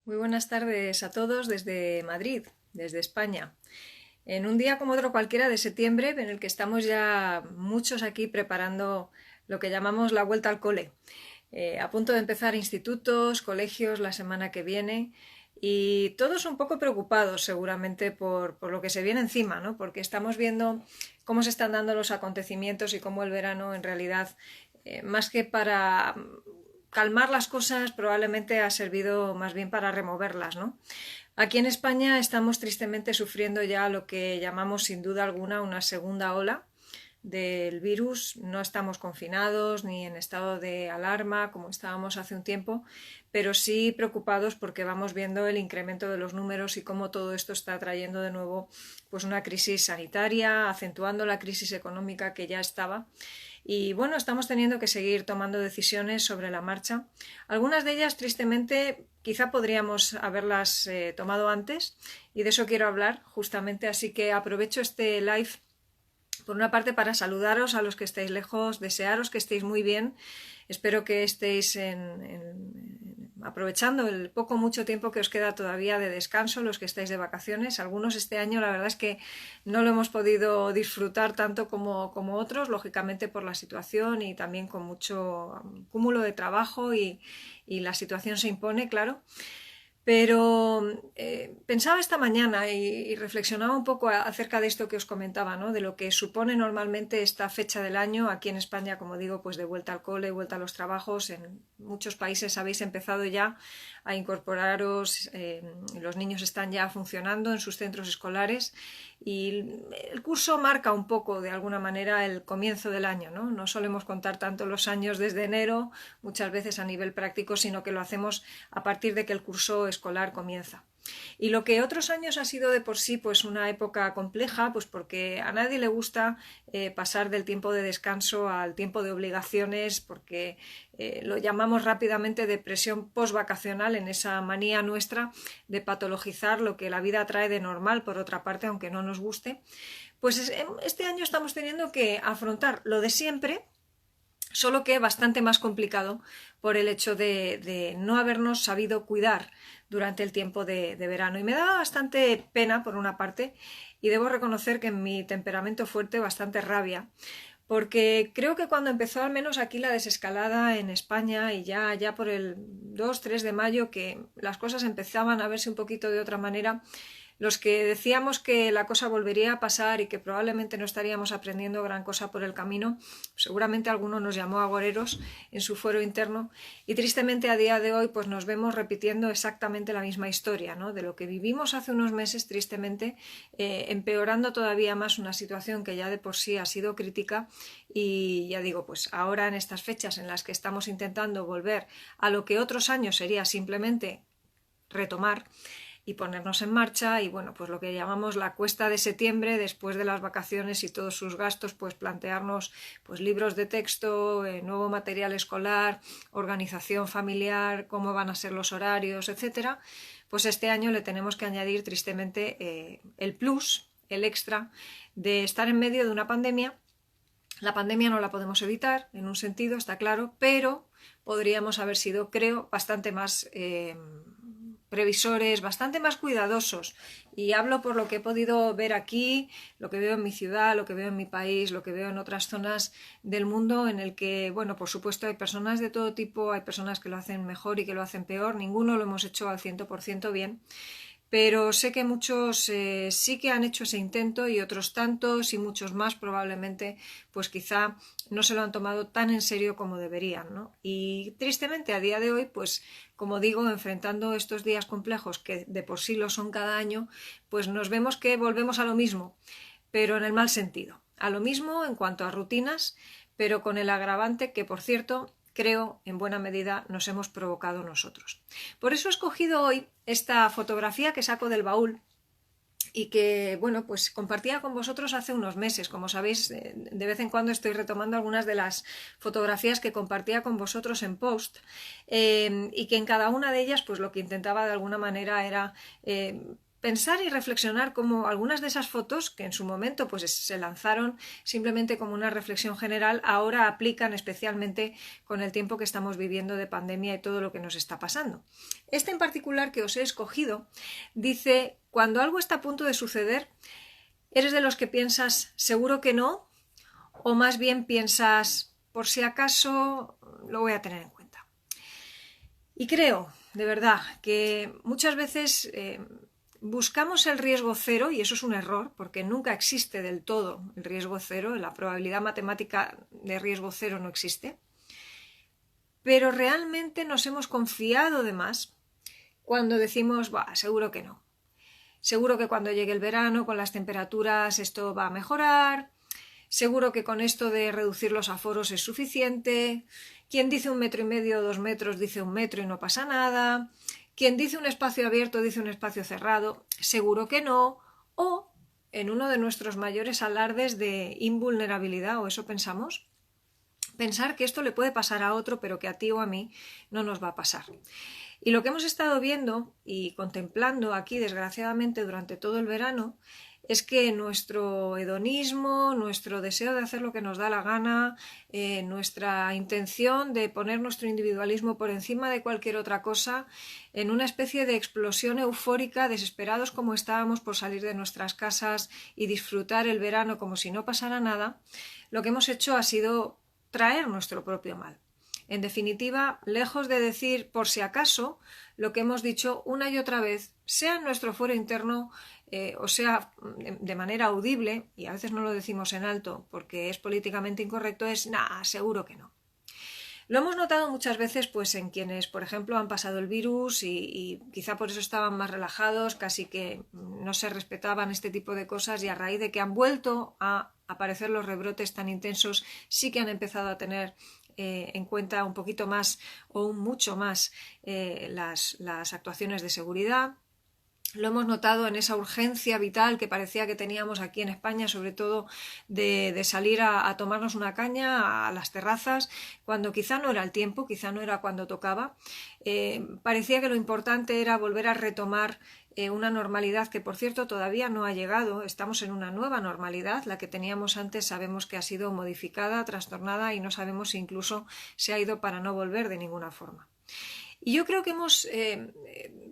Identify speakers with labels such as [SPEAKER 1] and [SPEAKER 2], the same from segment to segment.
[SPEAKER 1] Muy buenas tardes a todos desde Madrid, desde España. En un día como otro cualquiera de septiembre, en el que estamos ya muchos aquí preparando lo que llamamos la vuelta al cole. A punto de empezar institutos, colegios la semana que viene y todos un poco preocupados seguramente por lo que se viene encima, ¿no? Porque estamos viendo cómo se están dando los acontecimientos y cómo el verano en realidad, más que para calmar las cosas, probablemente ha servido más bien para removerlas, ¿no? Aquí en España estamos tristemente sufriendo ya lo que llamamos sin duda alguna una segunda ola del virus. No estamos confinados ni en estado de alarma como estábamos hace un tiempo, pero sí preocupados porque vamos viendo el incremento de los números y cómo todo esto está trayendo de nuevo pues una crisis sanitaria, acentuando la crisis económica que ya estaba. Y bueno, estamos teniendo que seguir tomando decisiones sobre la marcha. Algunas de ellas, tristemente, quizá podríamos haberlas tomado antes y de eso quiero hablar justamente. Así que aprovecho este live por una parte para saludaros a los que estáis lejos, desearos que estéis muy bien. Espero que estéis aprovechando el poco o mucho tiempo que os queda todavía de descanso, los que estáis de vacaciones. Algunos este año la verdad es que no lo hemos podido disfrutar tanto como otros, lógicamente por la situación y también con mucho cúmulo de trabajo y la situación se impone, claro. Pero pensaba esta mañana y reflexionaba un poco acerca de esto que os comentaba, ¿no? De lo que supone normalmente esta fecha del año aquí en España, como digo, pues de vuelta al cole, vuelta a los trabajos. En muchos países habéis empezado ya a incorporaros, los niños están ya funcionando en sus centros escolares y el curso marca un poco de alguna manera el comienzo del año, ¿no? No solemos contar tanto los años desde enero, muchas veces a nivel práctico, sino que lo hacemos a partir de que el curso escolar comienza. Y lo que otros años ha sido de por sí pues una época compleja, pues porque a nadie le gusta pasar del tiempo de descanso al tiempo de obligaciones, porque lo llamamos rápidamente depresión postvacacional, en esa manía nuestra de patologizar lo que la vida trae de normal, por otra parte, aunque no nos guste. Pues este año estamos teniendo que afrontar lo de siempre, solo que bastante más complicado por el hecho de no habernos sabido cuidar durante el tiempo de verano. Y me da bastante pena, por una parte, y debo reconocer que en mi temperamento fuerte bastante rabia, porque creo que cuando empezó al menos aquí la desescalada en España y ya por el 2-3 de mayo que las cosas empezaban a verse un poquito de otra manera, los que decíamos que la cosa volvería a pasar y que probablemente no estaríamos aprendiendo gran cosa por el camino, seguramente alguno nos llamó agoreros en su fuero interno y tristemente a día de hoy pues nos vemos repitiendo exactamente la misma historia, ¿no? De lo que vivimos hace unos meses, tristemente, empeorando todavía más una situación que ya de por sí ha sido crítica. Y ya digo, pues ahora en estas fechas en las que estamos intentando volver a lo que otros años sería simplemente retomar y ponernos en marcha, y bueno, pues lo que llamamos la cuesta de septiembre, después de las vacaciones y todos sus gastos, pues plantearnos pues libros de texto, nuevo material escolar, organización familiar, cómo van a ser los horarios, etcétera. Pues este año le tenemos que añadir tristemente el plus, el extra de estar en medio de una pandemia. La pandemia no la podemos evitar, en un sentido, está claro, pero podríamos haber sido, creo, bastante más previsores, bastante más cuidadosos. Y hablo por lo que he podido ver aquí, lo que veo en mi ciudad, lo que veo en mi país, lo que veo en otras zonas del mundo en el que, bueno, por supuesto hay personas de todo tipo, hay personas que lo hacen mejor y que lo hacen peor, ninguno lo hemos hecho al 100% bien. Pero sé que muchos sí que han hecho ese intento y otros tantos y muchos más probablemente pues quizá no se lo han tomado tan en serio como deberían, ¿no? Y tristemente a día de hoy pues como digo, enfrentando estos días complejos que de por sí lo son cada año, pues nos vemos que volvemos a lo mismo, pero en el mal sentido. A lo mismo en cuanto a rutinas, pero con el agravante que, por cierto, creo en buena medida nos hemos provocado nosotros. Por eso he escogido hoy esta fotografía que saco del baúl y que, bueno, pues compartía con vosotros hace unos meses. Como sabéis, de vez en cuando estoy retomando algunas de las fotografías que compartía con vosotros en post, y que en cada una de ellas, pues lo que intentaba de alguna manera era pensar y reflexionar cómo algunas de esas fotos que en su momento pues se lanzaron simplemente como una reflexión general, ahora aplican especialmente con el tiempo que estamos viviendo de pandemia y todo lo que nos está pasando. Este en particular que os he escogido dice: cuando algo está a punto de suceder, ¿eres de los que piensas seguro que no? ¿O más bien piensas por si acaso lo voy a tener en cuenta? Y creo, de verdad, que muchas veces buscamos el riesgo cero, y eso es un error, porque nunca existe del todo el riesgo cero, la probabilidad matemática de riesgo cero no existe, pero realmente nos hemos confiado de más cuando decimos, seguro que no. Seguro que cuando llegue el verano con las temperaturas esto va a mejorar, seguro que con esto de reducir los aforos es suficiente, quien dice 1,5 metros o 2 metros dice 1 metro y no pasa nada, quien dice un espacio abierto dice un espacio cerrado, seguro que no, o en uno de nuestros mayores alardes de invulnerabilidad, o eso pensamos, pensar que esto le puede pasar a otro pero que a ti o a mí no nos va a pasar. Y lo que hemos estado viendo y contemplando aquí, desgraciadamente, durante todo el verano, es que nuestro hedonismo, nuestro deseo de hacer lo que nos da la gana, nuestra intención de poner nuestro individualismo por encima de cualquier otra cosa, en una especie de explosión eufórica, desesperados como estábamos por salir de nuestras casas y disfrutar el verano como si no pasara nada, lo que hemos hecho ha sido traer nuestro propio mal. En definitiva, lejos de decir por si acaso, lo que hemos dicho una y otra vez, sea en nuestro fuero interno o sea de manera audible, y a veces no lo decimos en alto porque es políticamente incorrecto, es seguro que no. Lo hemos notado muchas veces pues en quienes, por ejemplo, han pasado el virus y quizá por eso estaban más relajados, casi que no se respetaban este tipo de cosas, y a raíz de que han vuelto a aparecer los rebrotes tan intensos, sí que han empezado a tener en cuenta un poquito más o mucho más las actuaciones de seguridad. Lo hemos notado en esa urgencia vital que parecía que teníamos aquí en España, sobre todo de salir a tomarnos una caña a las terrazas, cuando quizá no era el tiempo, quizá no era cuando tocaba. Parecía que lo importante era volver a retomar una normalidad que, por cierto, todavía no ha llegado. Estamos en una nueva normalidad. La que teníamos antes sabemos que ha sido modificada, trastornada, y no sabemos si incluso se ha ido para no volver de ninguna forma. Y yo creo que hemos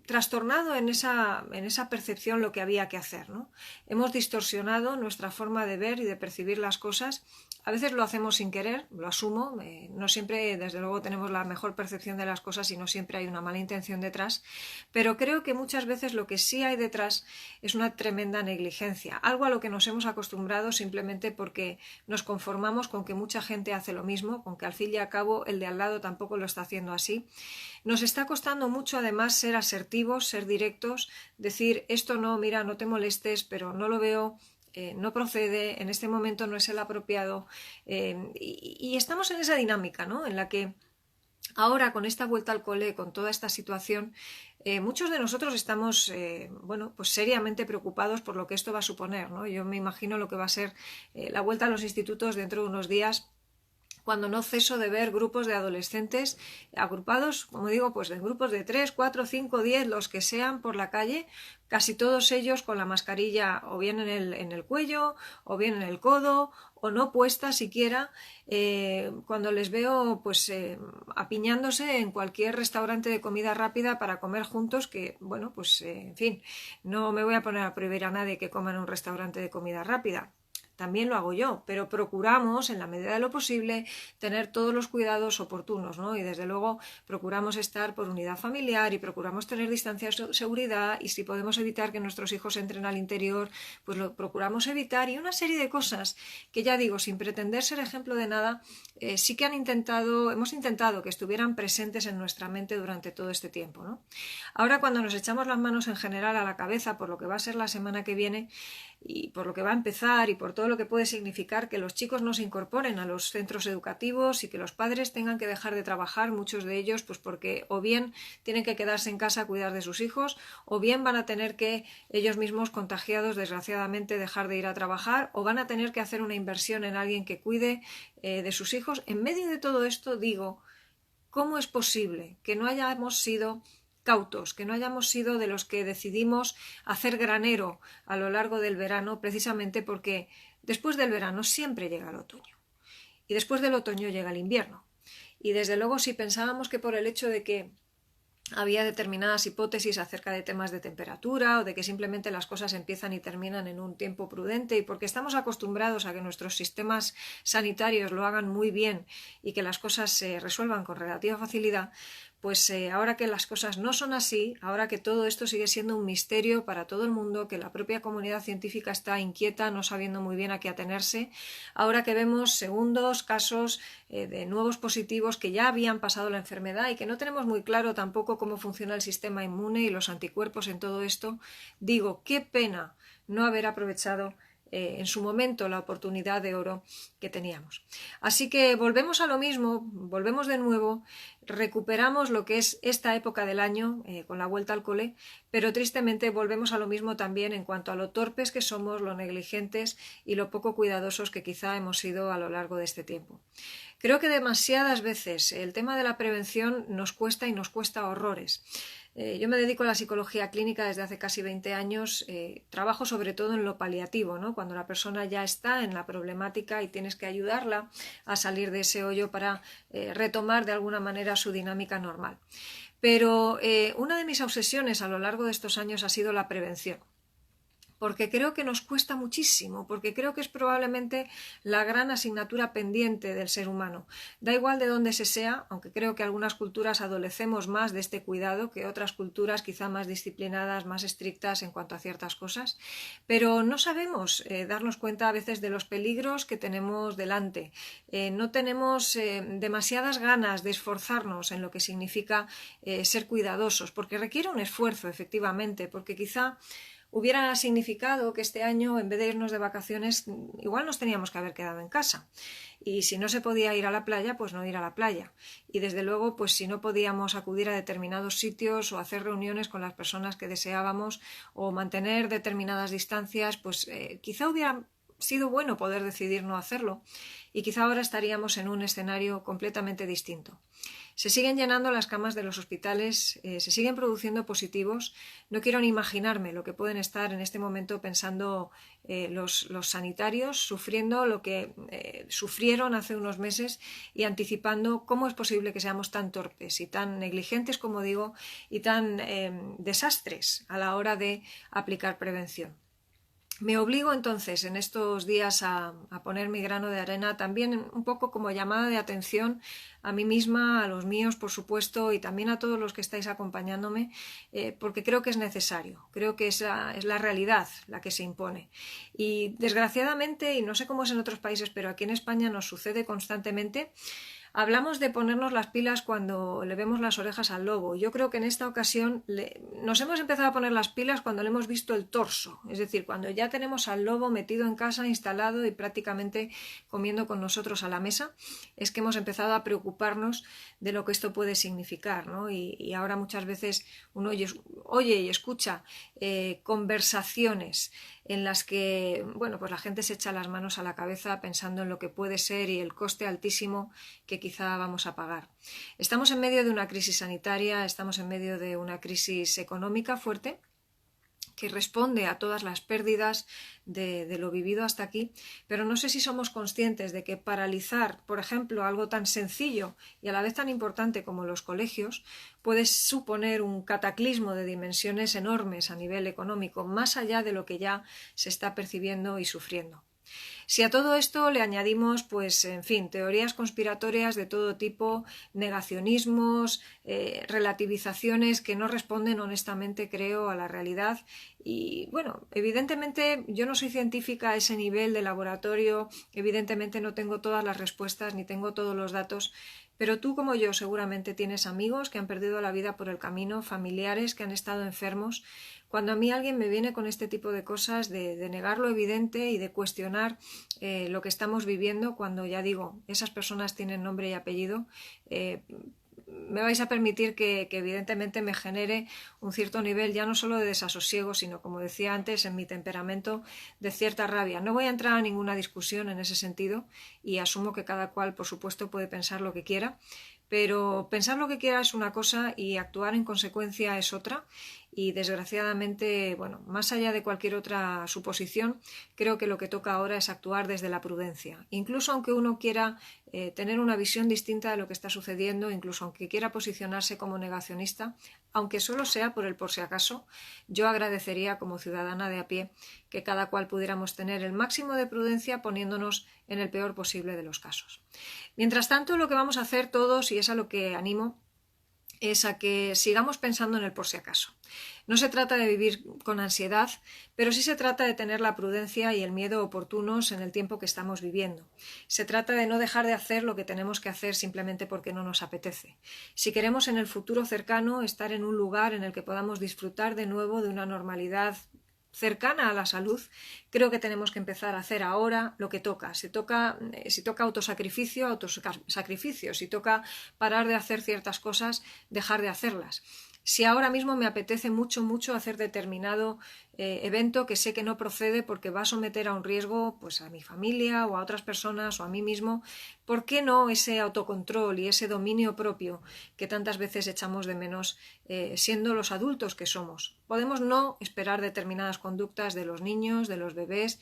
[SPEAKER 1] trastornado en esa percepción lo que había que hacer, ¿no? Hemos distorsionado nuestra forma de ver y de percibir las cosas. A veces lo hacemos sin querer, lo asumo, no siempre, desde luego, tenemos la mejor percepción de las cosas y no siempre hay una mala intención detrás, pero creo que muchas veces lo que sí hay detrás es una tremenda negligencia, algo a lo que nos hemos acostumbrado simplemente porque nos conformamos con que mucha gente hace lo mismo, con que al fin y al cabo el de al lado tampoco lo está haciendo así. Nos está costando mucho además ser asertivos, ser directos, decir esto no, mira, no te molestes, pero no lo veo, no procede, en este momento no es el apropiado, y estamos en esa dinámica, ¿no? En la que ahora, con esta vuelta al cole, con toda esta situación, muchos de nosotros estamos pues seriamente preocupados por lo que esto va a suponer, ¿no? Yo me imagino lo que va a ser la vuelta a los institutos dentro de unos días, cuando no ceso de ver grupos de adolescentes agrupados, como digo, pues en grupos de 3, 4, 5, 10, los que sean, por la calle, casi todos ellos con la mascarilla o bien en el cuello, o bien en el codo, o no puesta siquiera, cuando les veo pues apiñándose en cualquier restaurante de comida rápida para comer juntos, que bueno, pues en fin, no me voy a poner a prohibir a nadie que coma en un restaurante de comida rápida. También lo hago yo, pero procuramos, en la medida de lo posible, tener todos los cuidados oportunos, ¿no? Y desde luego procuramos estar por unidad familiar y procuramos tener distancia de seguridad, y si podemos evitar que nuestros hijos entren al interior, pues lo procuramos evitar, y una serie de cosas que, ya digo, sin pretender ser ejemplo de nada, sí que hemos intentado que estuvieran presentes en nuestra mente durante todo este tiempo, ¿no? Ahora, cuando nos echamos las manos en general a la cabeza por lo que va a ser la semana que viene y por lo que va a empezar y por todo lo que puede significar que los chicos no se incorporen a los centros educativos y que los padres tengan que dejar de trabajar, muchos de ellos pues porque o bien tienen que quedarse en casa a cuidar de sus hijos, o bien van a tener que ellos mismos, contagiados, desgraciadamente, dejar de ir a trabajar, o van a tener que hacer una inversión en alguien que cuide de sus hijos. En medio de todo esto, digo, ¿cómo es posible que no hayamos sido cautos, que no hayamos sido de los que decidimos hacer granero a lo largo del verano, precisamente porque después del verano siempre llega el otoño y después del otoño llega el invierno. Y desde luego, si pensábamos que por el hecho de que había determinadas hipótesis acerca de temas de temperatura o de que simplemente las cosas empiezan y terminan en un tiempo prudente, y porque estamos acostumbrados a que nuestros sistemas sanitarios lo hagan muy bien y que las cosas se resuelvan con relativa facilidad, pues ahora que las cosas no son así, ahora que todo esto sigue siendo un misterio para todo el mundo, que la propia comunidad científica está inquieta, no sabiendo muy bien a qué atenerse, ahora que vemos segundos casos de nuevos positivos que ya habían pasado la enfermedad y que no tenemos muy claro tampoco cómo funciona el sistema inmune y los anticuerpos en todo esto, digo, qué pena no haber aprovechado en su momento la oportunidad de oro que teníamos. Así que volvemos a lo mismo, volvemos de nuevo, recuperamos lo que es esta época del año con la vuelta al cole, pero tristemente volvemos a lo mismo también en cuanto a lo torpes que somos, lo negligentes y lo poco cuidadosos que quizá hemos sido a lo largo de este tiempo. Creo que demasiadas veces el tema de la prevención nos cuesta y nos cuesta horrores. Yo me dedico a la psicología clínica desde hace casi 20 años, trabajo sobre todo en lo paliativo, ¿no? Cuando la persona ya está en la problemática y tienes que ayudarla a salir de ese hoyo para retomar de alguna manera su dinámica normal. Pero una de mis obsesiones a lo largo de estos años ha sido la prevención, porque creo que nos cuesta muchísimo, porque creo que es probablemente la gran asignatura pendiente del ser humano. Da igual de dónde se sea, aunque creo que algunas culturas adolecemos más de este cuidado que otras culturas quizá más disciplinadas, más estrictas en cuanto a ciertas cosas, pero no sabemos darnos cuenta a veces de los peligros que tenemos delante. No tenemos demasiadas ganas de esforzarnos en lo que significa ser cuidadosos, porque requiere un esfuerzo, efectivamente, porque quizá hubiera significado que este año, en vez de irnos de vacaciones, igual nos teníamos que haber quedado en casa. Y si no se podía ir a la playa, pues no ir a la playa. Y desde luego, pues si no podíamos acudir a determinados sitios o hacer reuniones con las personas que deseábamos o mantener determinadas distancias, pues quizá hubiera sido bueno poder decidir no hacerlo. Y quizá ahora estaríamos en un escenario completamente distinto. Se siguen llenando las camas de los hospitales, se siguen produciendo positivos. No quiero ni imaginarme lo que pueden estar en este momento pensando los sanitarios, sufriendo lo que sufrieron hace unos meses y anticipando cómo es posible que seamos tan torpes y tan negligentes, como digo, y tan desastres a la hora de aplicar prevención. Me obligo entonces en estos días a poner mi grano de arena, también un poco como llamada de atención a mí misma, a los míos, por supuesto, y también a todos los que estáis acompañándome, porque creo que es necesario, creo que es la realidad la que se impone. Y desgraciadamente, y no sé cómo es en otros países, pero aquí en España nos sucede constantemente. Hablamos de ponernos las pilas cuando le vemos las orejas al lobo. Yo creo que en esta ocasión nos hemos empezado a poner las pilas cuando le hemos visto el torso, es decir, cuando ya tenemos al lobo metido en casa, instalado y prácticamente comiendo con nosotros a la mesa, es que hemos empezado a preocuparnos de lo que esto puede significar, ¿no? Y ahora muchas veces uno oye y escucha conversaciones en las que, bueno, pues la gente se echa las manos a la cabeza pensando en lo que puede ser y el coste altísimo que quizá vamos a pagar. Estamos en medio de una crisis sanitaria, estamos en medio de una crisis económica fuerte que responde a todas las pérdidas de lo vivido hasta aquí, pero no sé si somos conscientes de que paralizar, por ejemplo, algo tan sencillo y a la vez tan importante como los colegios puede suponer un cataclismo de dimensiones enormes a nivel económico, más allá de lo que ya se está percibiendo y sufriendo. Si a todo esto le añadimos, pues, en fin, teorías conspiratorias de todo tipo, negacionismos, relativizaciones que no responden honestamente, creo, a la realidad. Y bueno, evidentemente yo no soy científica a ese nivel de laboratorio, evidentemente no tengo todas las respuestas ni tengo todos los datos, pero tú como yo seguramente tienes amigos que han perdido la vida por el camino, familiares que han estado enfermos. Cuando a mí alguien me viene con este tipo de cosas, de negar lo evidente y de cuestionar lo que estamos viviendo, cuando ya digo, esas personas tienen nombre y apellido, me vais a permitir que evidentemente me genere un cierto nivel ya no solo de desasosiego, sino, como decía antes, en mi temperamento, de cierta rabia. No voy a entrar a ninguna discusión en ese sentido y asumo que cada cual, por supuesto, puede pensar lo que quiera, pero pensar lo que quiera es una cosa y actuar en consecuencia es otra. Y desgraciadamente, bueno, más allá de cualquier otra suposición, creo que lo que toca ahora es actuar desde la prudencia. Incluso aunque uno quiera tener una visión distinta de lo que está sucediendo, incluso aunque quiera posicionarse como negacionista, aunque solo sea por si acaso, yo agradecería como ciudadana de a pie que cada cual pudiéramos tener el máximo de prudencia poniéndonos en el peor posible de los casos. Mientras tanto, lo que vamos a hacer todos, y es a lo que animo, es a que sigamos pensando en el por si acaso. No se trata de vivir con ansiedad, pero sí se trata de tener la prudencia y el miedo oportunos en el tiempo que estamos viviendo. Se trata de no dejar de hacer lo que tenemos que hacer simplemente porque no nos apetece. Si queremos en el futuro cercano estar en un lugar en el que podamos disfrutar de nuevo de una normalidad cercana a la salud, creo que tenemos que empezar a hacer ahora lo que toca. Si toca autosacrificio, si toca parar de hacer ciertas cosas, dejar de hacerlas. Si ahora mismo me apetece mucho hacer determinado evento que sé que no procede porque va a someter a un riesgo pues a mi familia o a otras personas o a mí mismo, ¿por qué no ese autocontrol y ese dominio propio que tantas veces echamos de menos siendo los adultos que somos? Podemos no esperar determinadas conductas de los niños, de los bebés,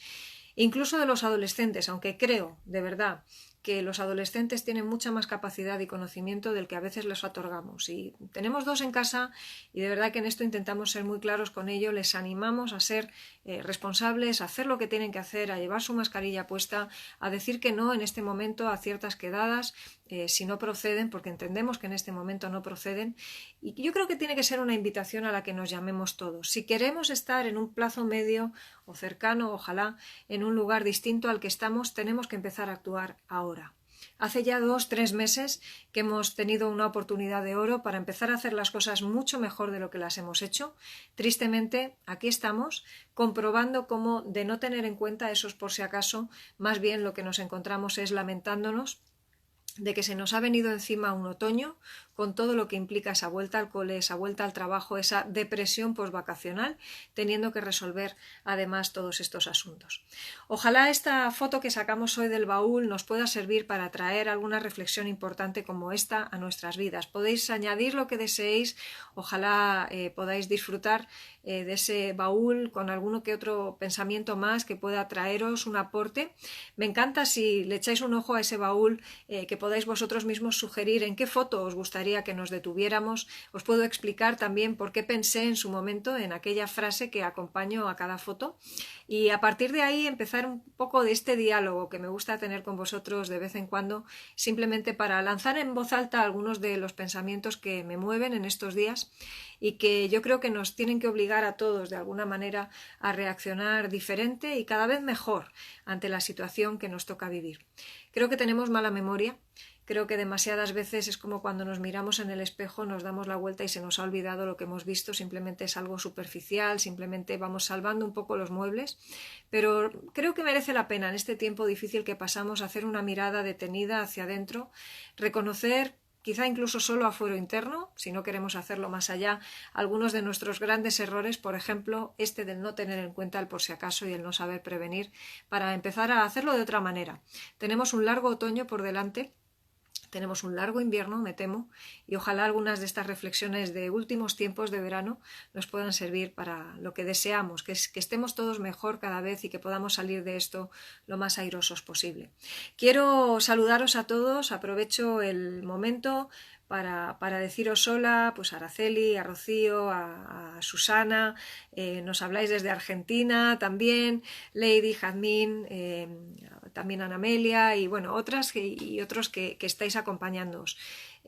[SPEAKER 1] incluso de los adolescentes, aunque creo, de verdad, que los adolescentes tienen mucha más capacidad y conocimiento del que a veces les otorgamos. Y tenemos 2 en casa y de verdad que en esto intentamos ser muy claros con ello, les animamos a ser responsables, a hacer lo que tienen que hacer, a llevar su mascarilla puesta, a decir que no en este momento a ciertas quedadas si no proceden, porque entendemos que en este momento no proceden. Y yo creo que tiene que ser una invitación a la que nos llamemos todos. Si queremos estar en un plazo medio o cercano, ojalá, en un lugar distinto al que estamos, tenemos que empezar a actuar ahora. Hace ya 2-3 meses que hemos tenido una oportunidad de oro para empezar a hacer las cosas mucho mejor de lo que las hemos hecho. Tristemente, aquí estamos comprobando cómo de no tener en cuenta esos por si acaso, más bien lo que nos encontramos es lamentándonos de que se nos ha venido encima un otoño con todo lo que implica esa vuelta al cole, esa vuelta al trabajo, esa depresión postvacacional, teniendo que resolver además todos estos asuntos. Ojalá esta foto que sacamos hoy del baúl nos pueda servir para traer alguna reflexión importante como esta a nuestras vidas. Podéis añadir lo que deseéis, ojalá podáis disfrutar de ese baúl con alguno que otro pensamiento más que pueda traeros un aporte. Me encanta si le echáis un ojo a ese baúl que podáis vosotros mismos sugerir en qué foto os gustaría que nos detuviéramos. Os puedo explicar también por qué pensé en su momento en aquella frase que acompaño a cada foto y a partir de ahí empezar un poco de este diálogo que me gusta tener con vosotros de vez en cuando, simplemente para lanzar en voz alta algunos de los pensamientos que me mueven en estos días y que yo creo que nos tienen que obligar a todos de alguna manera a reaccionar diferente y cada vez mejor ante la situación que nos toca vivir. Creo que tenemos mala memoria. Creo que demasiadas veces es como cuando nos miramos en el espejo, nos damos la vuelta y se nos ha olvidado lo que hemos visto, simplemente es algo superficial, simplemente vamos salvando un poco los muebles, pero creo que merece la pena en este tiempo difícil que pasamos hacer una mirada detenida hacia adentro, reconocer quizá incluso solo a fuero interno, si no queremos hacerlo más allá, algunos de nuestros grandes errores, por ejemplo, este del no tener en cuenta el por si acaso y el no saber prevenir, para empezar a hacerlo de otra manera. Tenemos un largo otoño por delante. Tenemos un largo invierno, me temo, y ojalá algunas de estas reflexiones de últimos tiempos de verano nos puedan servir para lo que deseamos, que estemos todos mejor cada vez y que podamos salir de esto lo más airosos posible. Quiero saludaros a todos, aprovecho el momento para deciros hola pues a Araceli, a Rocío, a Susana, nos habláis desde Argentina también, Lady, Jazmín, también Ana Amelia y bueno, otras y otros que estáis acompañándoos.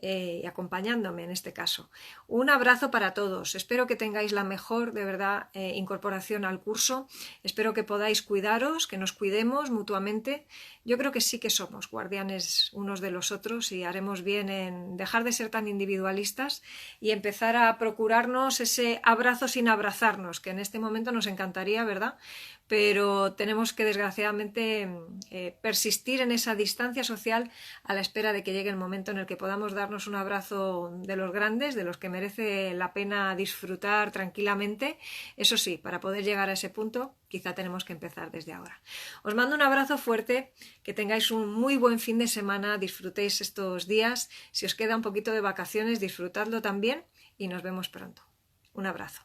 [SPEAKER 1] Y acompañándome en este caso. Un abrazo para todos. Espero que tengáis la mejor, de verdad, incorporación al curso. Espero que podáis cuidaros, que nos cuidemos mutuamente. Yo creo que sí que somos guardianes unos de los otros y haremos bien en dejar de ser tan individualistas y empezar a procurarnos ese abrazo sin abrazarnos, que en este momento nos encantaría, ¿verdad? pero tenemos que desgraciadamente persistir en esa distancia social a la espera de que llegue el momento en el que podamos darnos un abrazo de los grandes, de los que merece la pena disfrutar tranquilamente. Eso sí, para poder llegar a ese punto quizá tenemos que empezar desde ahora. Os mando un abrazo fuerte, que tengáis un muy buen fin de semana, disfrutéis estos días, si os queda un poquito de vacaciones, disfrutadlo también y nos vemos pronto. Un abrazo.